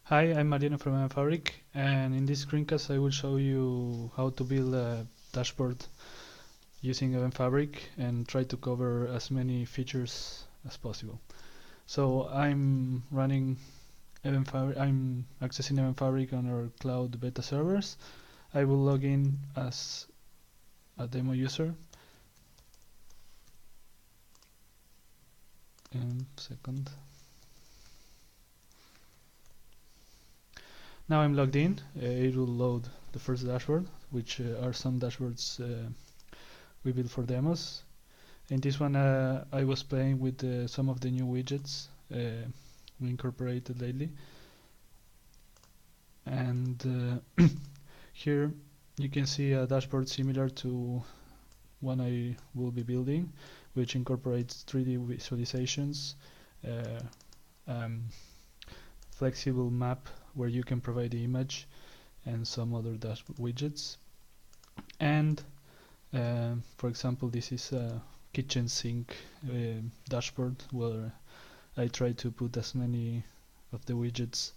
Hi, I'm Mariano from Fabric, and in this screencast I will show you how to build a dashboard using Fabric and try to cover as many features as possible. So I'm accessing Fabric on our cloud beta servers. I will log in as a demo user. Second. Now I'm logged in. It will load the first dashboard, which are some dashboards we built for demos. In this one, I was playing with some of the new widgets we incorporated lately, and here you can see a dashboard similar to one I will be building, which incorporates 3D visualizations, uh, um, flexible map where you can provide the image, and some other dashboard widgets. And for example, this is a kitchen sink dashboard where I try to put as many of the widgets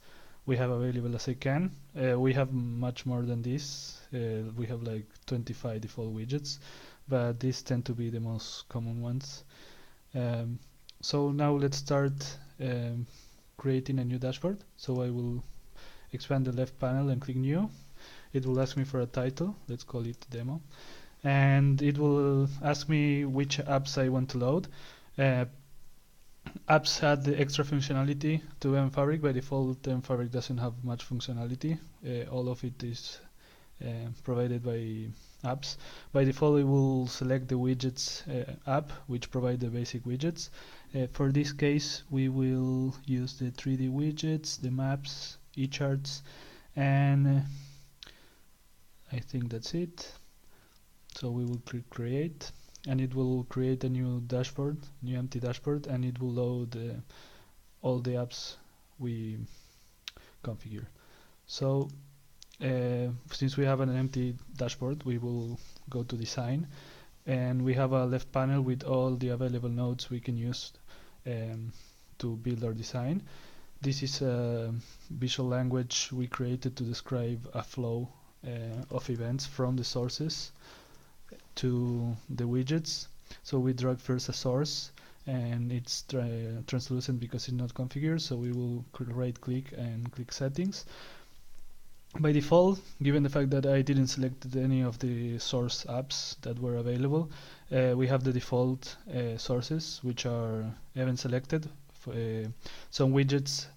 we have available as I can. We have much more than this. We have like 25 default widgets, but these tend to be the most common ones. Um, so now let's start creating a new dashboard. So I will expand the left panel and click new. It will ask me for a title. Let's call it demo. And it will ask me which apps I want to load. Uh, Apps add the extra functionality to Fabric. By default, Fabric doesn't have much functionality. All of it is provided by apps. By default, it will select the widgets app, which provide the basic widgets. For this case, we will use the 3D widgets, the maps, e-charts, and I think that's it. So we will click create, and it will create a new dashboard, new empty dashboard, and it will load all the apps we configure. So since we have an empty dashboard, we will go to design, and we have a left panel with all the available nodes we can use to build our design. This is a visual language we created to describe a flow of events from the sources to the widgets. So we drag first a source, and it's translucent because it's not configured, so we will right click and click settings. By default, given the fact that I didn't select any of the source apps that were available, we have the default sources, which are event selected. Some widgets,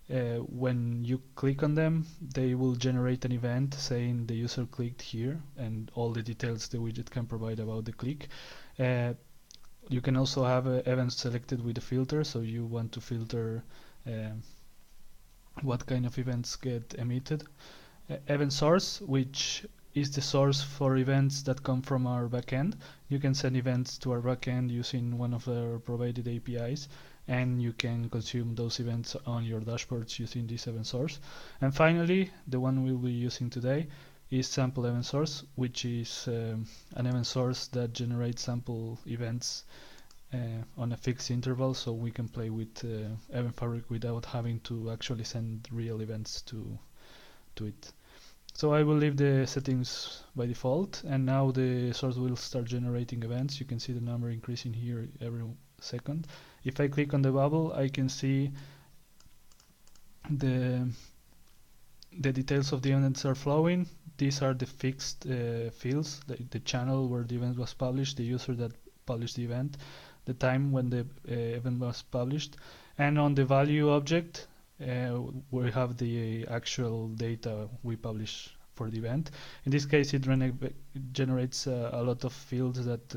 when you click on them, they will generate an event saying the user clicked here and all the details the widget can provide about the click. Uh, you can also have events selected with a filter, so you want to filter what kind of events get emitted. Event source, which is the source for events that come from our backend. You can send events to our backend using one of our provided APIs, and you can consume those events on your dashboards using this event source. And finally, the one we'll be using today is sample event source, which is an event source that generates sample events on a fixed interval, so we can play with event fabric without having to actually send real events to it. So I will leave the settings by default, and now the source will start generating events. You can see the number increasing here every second. If I click on the bubble, I can see the details of the events are flowing. These are the fixed fields, the channel where the event was published, the user that published the event, the time when the event was published, and on the value object, we have the actual data we publish for the event. In this case, it generates a lot of fields that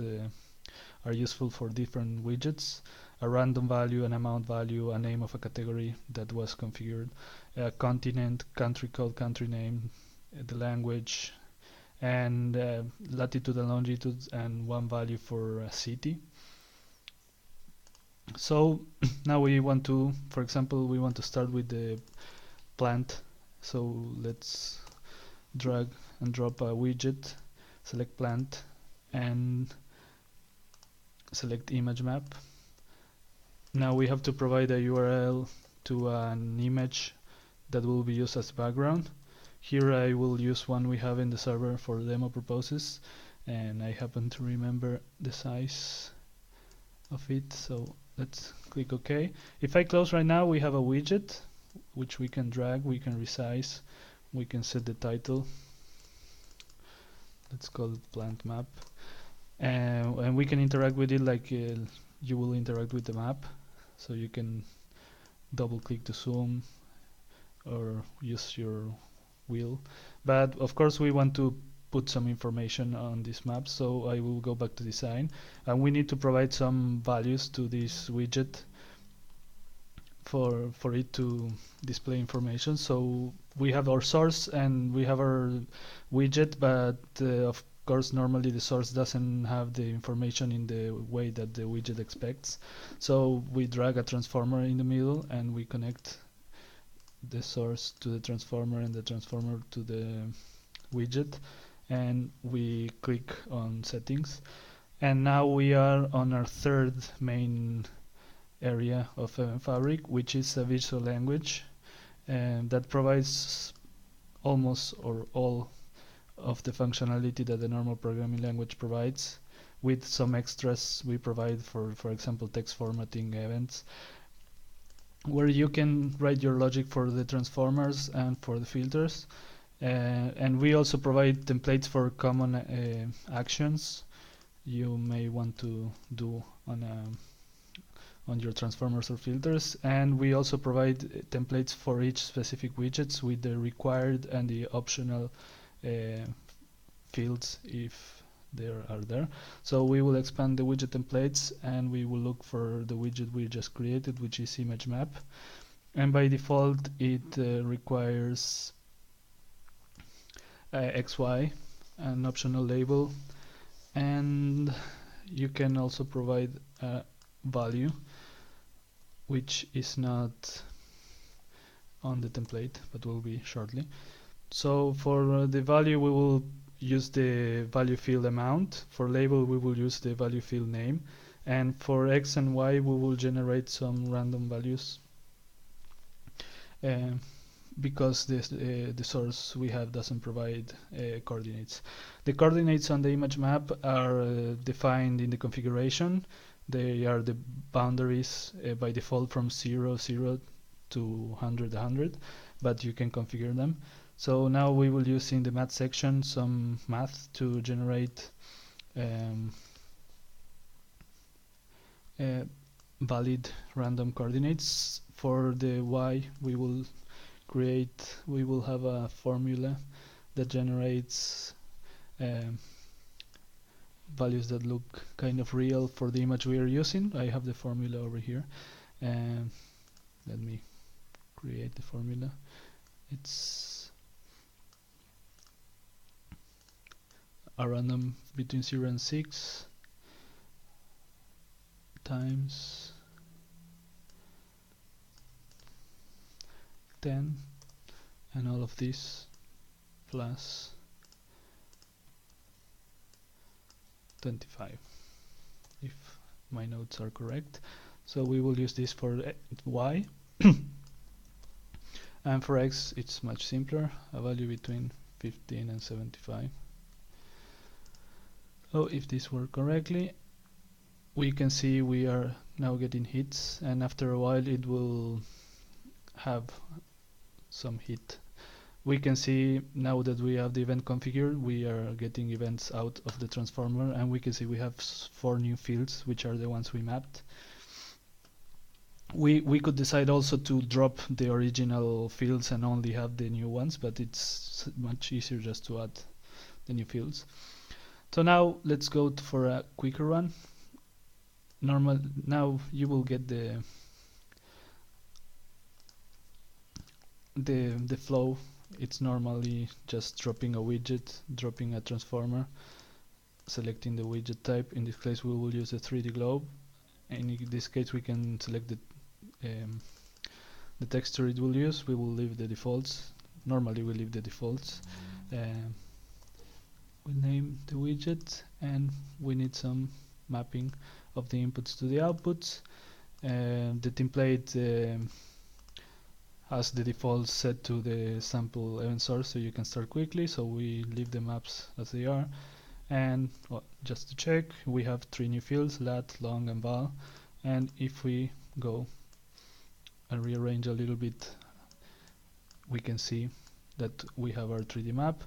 are useful for different widgets: a random value, an amount value, a name of a category that was configured, a continent, country code, country name, the language, and latitude and longitude, and one value for a city. So now we want to, for example, we want to start with the plant. So let's drag and drop a widget, select plant, and select image map. Now we have to provide a URL to an image that will be used as background. Here I will use one we have in the server for demo purposes, and I happen to remember the size of it, so let's click OK. If I close right now, we have a widget which we can drag, we can resize, we can set the title. Let's call it plant map, and we can interact with it like you will interact with the map. So you can double click to zoom or use your wheel, but of course we want to put some information on this map, so I will go back to design, and we need to provide some values to this widget for it to display information. So we have our source and we have our widget, but of course normally the source doesn't have the information in the way that the widget expects, so we drag a transformer in the middle and we connect the source to the transformer and the transformer to the widget, and we click on settings, and now we are on our third main area of Fabric, which is a visual language, and that provides almost or all of the functionality that the normal programming language provides, with some extras we provide for example text formatting events, where you can write your logic for the transformers and for the filters, and we also provide templates for common actions you may want to do on your transformers or filters, and we also provide templates for each specific widgets with the required and the optional fields if there are there. So we will expand the widget templates and we will look for the widget we just created, which is image map, and by default it requires XY, an optional label, and you can also provide a value which is not on the template but will be shortly. So for the value we will use the value field amount, for label we will use the value field name, and for X and Y we will generate some random values because the source we have doesn't provide coordinates. The coordinates on the image map are defined in the configuration. They are the boundaries by default from 0, 0 to 100, 100, but you can configure them. So now we will use in the math section some math to generate valid random coordinates. For the Y we will have a formula that generates values that look kind of real for the image we are using. I have the formula over here, and let me create the formula. It's a random between 0 and 6 times 10, and all of this plus 25 if my notes are correct. So we will use this for Y and for X it's much simpler, a value between 15 and 75. So if this worked correctly, we can see we are now getting hits, and after a while it will have some hit. We can see now that we have the event configured, we are getting events out of the transformer, and we can see we have 4 new fields, which are the ones we mapped. We could decide also to drop the original fields and only have the new ones, but it's much easier just to add the new fields. So now let's go for a quicker one. Now you will get the flow. It's normally just dropping a widget, dropping a transformer, selecting the widget type. In this case we will use a 3D globe, and in this case we can select the texture it will use. We will leave the defaults. Normally we leave the defaults. We name the widget, and we need some mapping of the inputs to the outputs. The template has the default set to the sample event source, so you can start quickly. So we leave the maps as they are. And well, just to check, we have 3 new fields: lat, long, and val. And if we go and rearrange a little bit, we can see that we have our 3D map.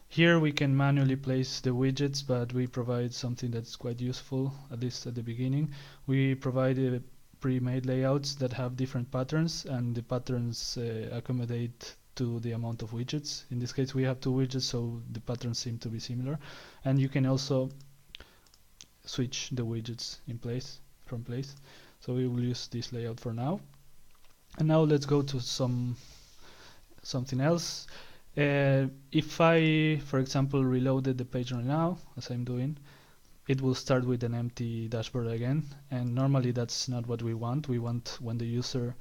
Here we can manually place the widgets, but we provide something that's quite useful, at least at the beginning. We provide pre-made layouts that have different patterns, and the patterns accommodate to the amount of widgets. In this case we have 2 widgets, so the patterns seem to be similar. And you can also switch the widgets in place, from place. So we will use this layout for now. And now let's go to something else. If I, for example, reloaded the page right now, as I'm doing, it will start with an empty dashboard again. And normally that's not what we want. We want, when the user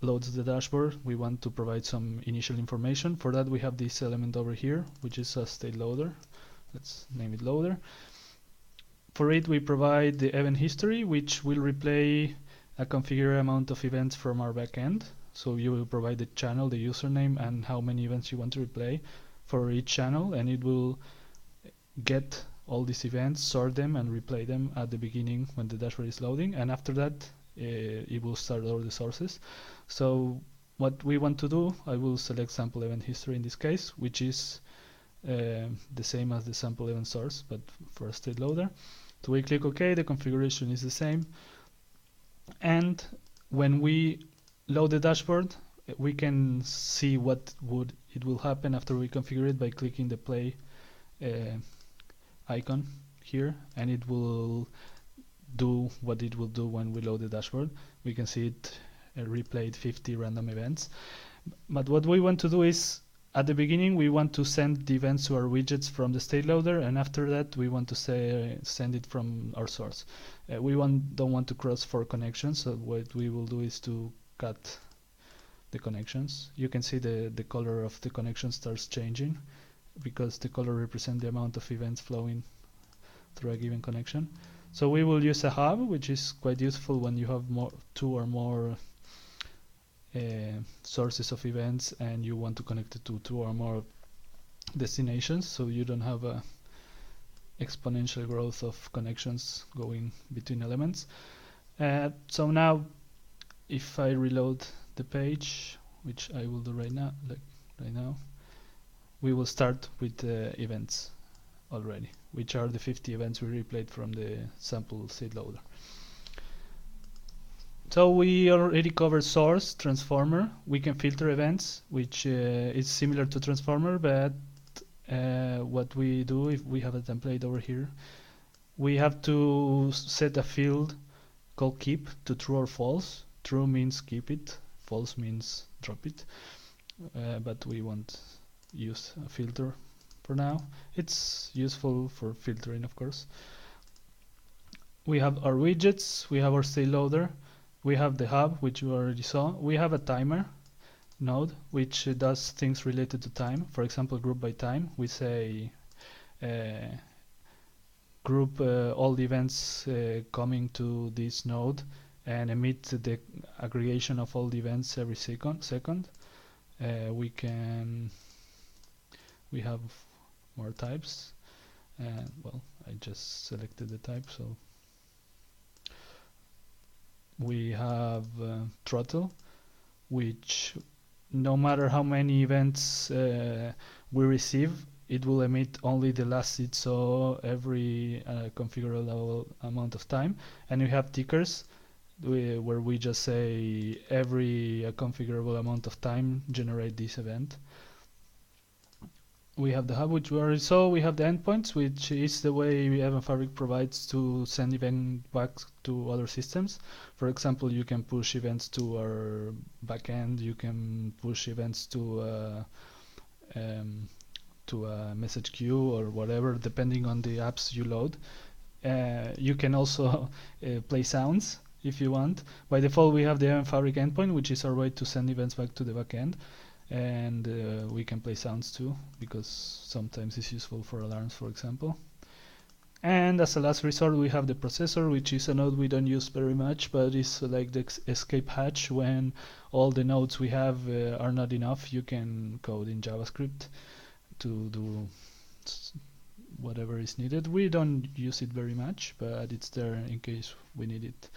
loads the dashboard, we want to provide some initial information. For that we have this element over here, which is a state loader. Let's name it loader. For it we provide the event history, which will replay a configured amount of events from our backend. So you will provide the channel, the username, and how many events you want to replay for each channel, and it will get all these events, sort them, and replay them at the beginning when the dashboard is loading. And after that, it will start all the sources. So what we want to do, I will select sample event history in this case, which is the same as the sample event source, but for a state loader. So we click OK, the configuration is the same. And when we load the dashboard, we can see what it will happen after we configure it by clicking the play icon here, and it will do what it will do when we load the dashboard. We can see it replayed 50 random events. But what we want to do is, at the beginning we want to send the events to our widgets from the state loader, and after that we want to send it from our source. We don't want to cross 4 connections, so what we will do is to cut the connections. You can see the color of the connection starts changing because the color represents the amount of events flowing through a given connection. So we will use a hub, which is quite useful when you have 2 or more sources of events and you want to connect it to 2 or more destinations, so you don't have a exponential growth of connections going between elements. So now if I reload the page, which I will do right now, we will start with the events already, which are the 50 events we replayed from the sample state loader. So we already covered source, transformer. We can filter events, which is similar to transformer, but what we do, if we have a template over here, we have to set a field called keep to true or false. True means keep it, false means drop it, but we won't use a filter for now. It's useful for filtering, of course. We have our widgets, we have our state loader, we have the hub, which you already saw. We have a timer node, which does things related to time. For example, group by time. We say group all the events coming to this node and emit the aggregation of all the events every second. We have more types, and well, I just selected the type, so we have throttle, which no matter how many events we receive, it will emit only the last it saw every configurable amount of time. And we have tickers, where we just say every configurable amount of time generate this event. We have the hub, which we already saw. We have the endpoints, which is the way Event Fabric provides to send events back to other systems. For example, you can push events to our backend. You can push events to a message queue or whatever, depending on the apps you load. You can also play sounds if you want. By default, we have the Event Fabric endpoint, which is our way to send events back to the backend. And we can play sounds too, because sometimes it's useful for alarms, for example. And as a last resort, we have the processor, which is a node we don't use very much, but it's like the escape hatch. When all the nodes we have are not enough, you can code in JavaScript to do whatever is needed. We don't use it very much, but it's there in case we need it.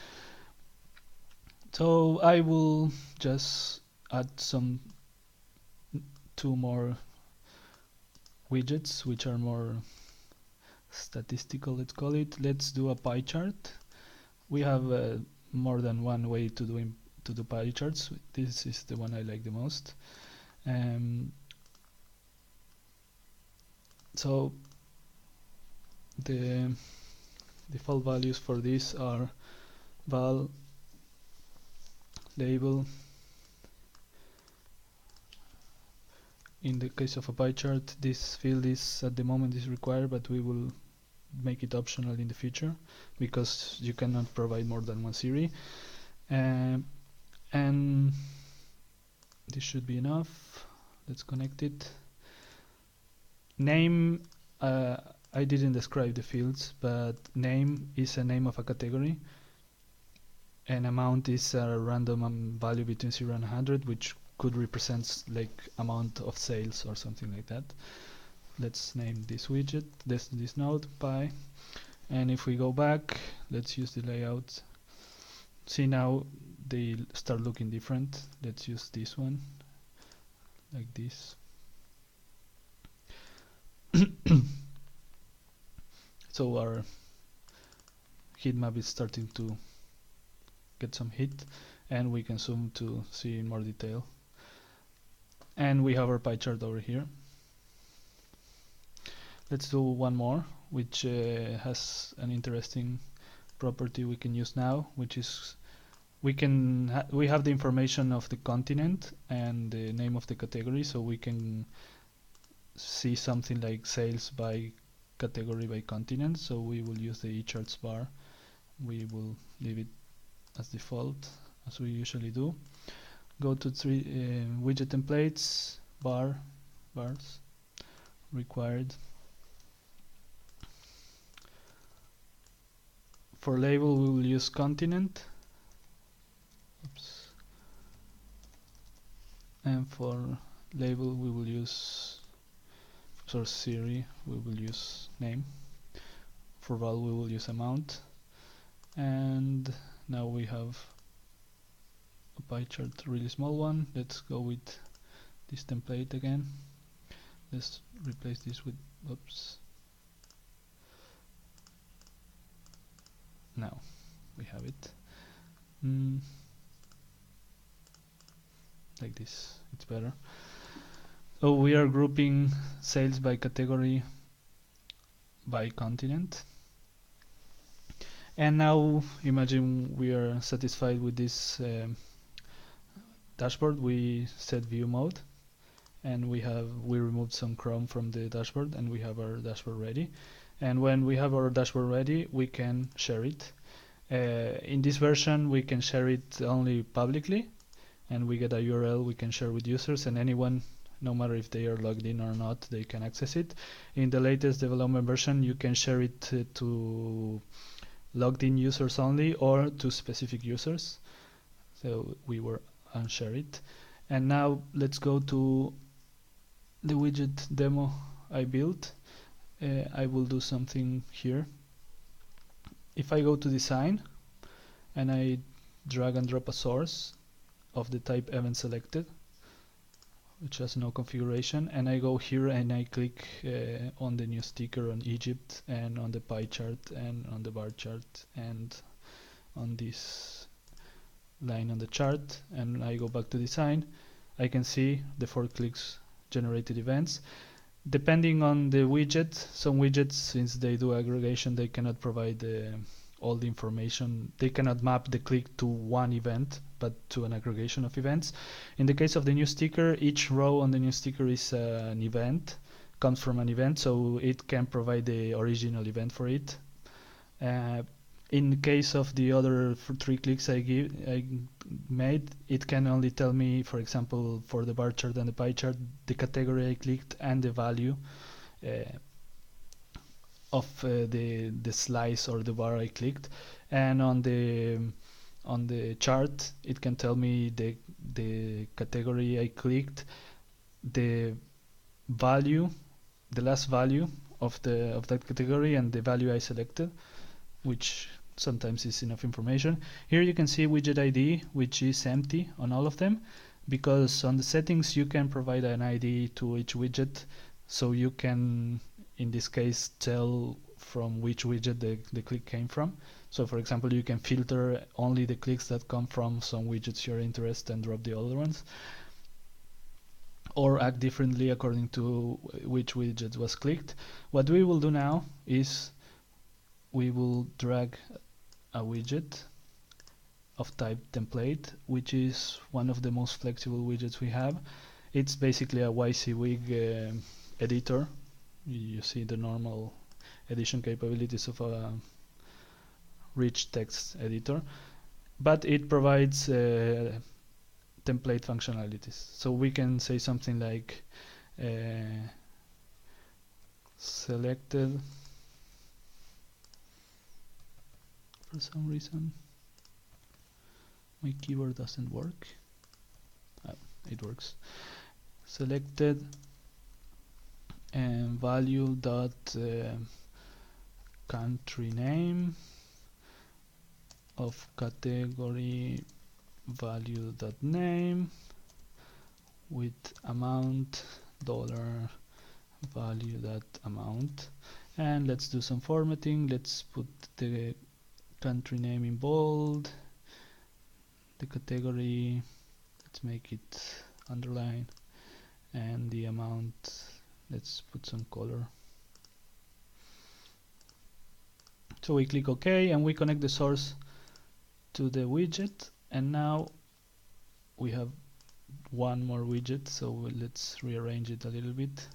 So I will just add two more widgets, which are more statistical, let's call it. Let's do a pie chart. We have more than one way to do pie charts. This is the one I like the most. So the default values for this are val, label. In the case of a pie chart, this field is at the moment is required, but we will make it optional in the future because you cannot provide more than one series. And this should be enough. Let's connect it. Name, I didn't describe the fields, but name is a name of a category, and amount is a random value between 0 and 100, which could represent like amount of sales or something like that. Let's name this widget, this node pie, and if we go back, let's use the layout. See, now they start looking different. Let's use this one like this. So our heat map is starting to get some heat, and we can zoom to see in more detail. And we have our pie chart over here. Let's do one more, which has an interesting property we can use now, which is we have the information of the continent and the name of the category, so we can see something like sales by category by continent. So we will use the eCharts bar. We will leave it as default, as we usually do. Go to widget templates, bars, required. For label, we will use continent. Oops. And for label, we will use source series, we will use name. For val, we will use amount. And now we have a pie chart, really small one. Let's go with this template again. Let's replace this with, oops. Now we have it. Like this, it's better. So we are grouping sales by category by continent. And now imagine we are satisfied with this dashboard. We set view mode, and we removed some Chrome from the dashboard, and we have our dashboard ready. And when we have our dashboard ready, we can share it. In this version, we can share it only publicly, and we get a URL we can share with users, and anyone, no matter if they are logged in or not, they can access it. In the latest development version, you can share it to logged in users only or to specific users. So we will unshare it. And now let's go to the widget demo I built. I will do something here. If I go to design and I drag and drop a source of the type event selected, which has no configuration, and I go here and I click on the new sticker on Egypt and on the pie chart and on the bar chart and on this line on the chart, and I go back to design, I can see the 4 clicks generated events. Depending on the widget, some widgets, since they do aggregation, they cannot provide all the information. They cannot map the click to one event, but to an aggregation of events. In the case of the new sticker, each row on the new sticker is an event, comes from an event, so it can provide the original event for it. In the case of the other 3 clicks I made, it can only tell me, for example, for the bar chart and the pie chart, the category I clicked and the value the slice or the bar I clicked, and on the chart it can tell me the category I clicked, the value, the last value of that category, and the value I selected, which sometimes is enough information. Here you can see widget ID, which is empty on all of them, because on the settings you can provide an ID to each widget, so you can, in this case, tell from which widget the click came from. So for example, you can filter only the clicks that come from some widgets you're interested and drop the other ones, or act differently according to which widget was clicked. What we will do now is we will drag a widget of type template, which is one of the most flexible widgets we have. It's basically a YCWig editor. You see the normal edition capabilities of a rich text editor, but it provides template functionalities. So we can say something like selected. For some reason my keyboard doesn't work. It works. Selected and value dot country name of category value dot name with amount dollar value dot amount, and let's do some formatting. Let's put the country name in bold, the category, let's make it underline, and the amount, let's put some color. So we click OK, and we connect the source to the widget, and now we have one more widget, so let's rearrange it a little bit.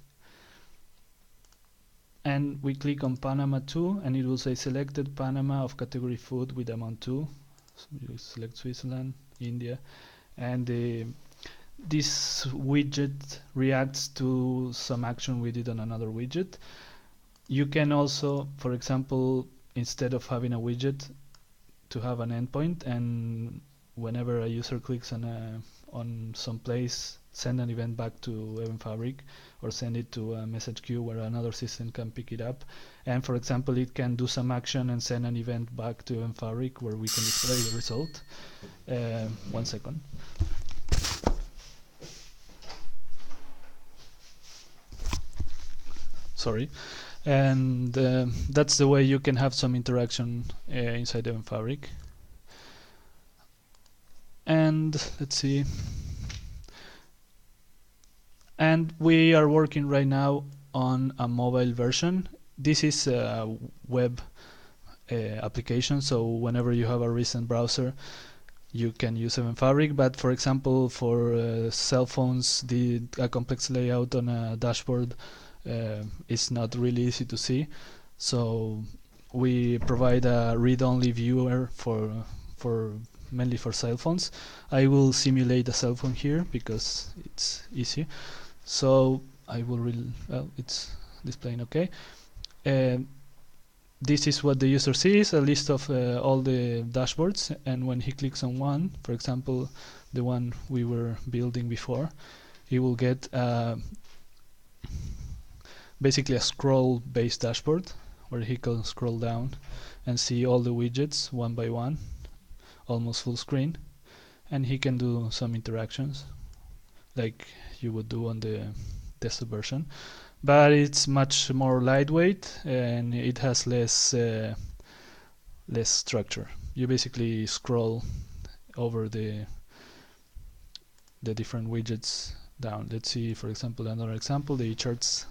And we click on Panama 2, and it will say selected Panama of category food with amount 2. So you select Switzerland, India, and this widget reacts to some action we did on another widget. You can also, for example, instead of having a widget, to have an endpoint, and whenever a user clicks on some place, send an event back to Event Fabric, or send it to a message queue where another system can pick it up. And for example, it can do some action and send an event back to Event Fabric where we can display the result. 1 second. Sorry. And that's the way you can have some interaction inside Event Fabric. And let's see. And we are working right now on a mobile version. This is a web application, so whenever you have a recent browser, you can use Event Fabric. But for example, for cell phones, a complex layout on a dashboard is not really easy to see. So we provide a read-only viewer for mainly for cell phones. I will simulate a cell phone here because it's easy. So I will it's displaying okay. This is what the user sees, a list of all the dashboards, and when he clicks on one, for example the one we were building before, he will get basically a scroll based dashboard where he can scroll down and see all the widgets one by one, almost full screen, and he can do some interactions like you would do on the desktop version, but it's much more lightweight and it has less structure. You basically scroll over the different widgets down. Let's see, for example, another example, the charts.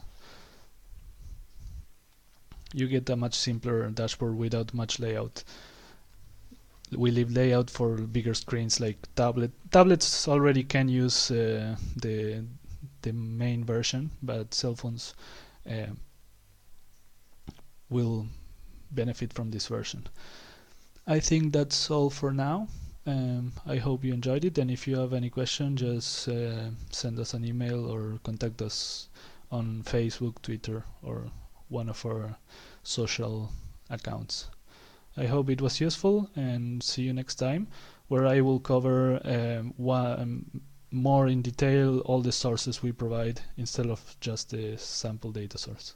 You get a much simpler dashboard without much layout. We leave layout for bigger screens like tablets already can use the main version, but cell phones will benefit from this version. I think that's all for now. I hope you enjoyed it, and if you have any question, just send us an email or contact us on Facebook, Twitter, or one of our social accounts. I hope it was useful, and see you next time, where I will cover more in detail all the sources we provide instead of just the sample data source.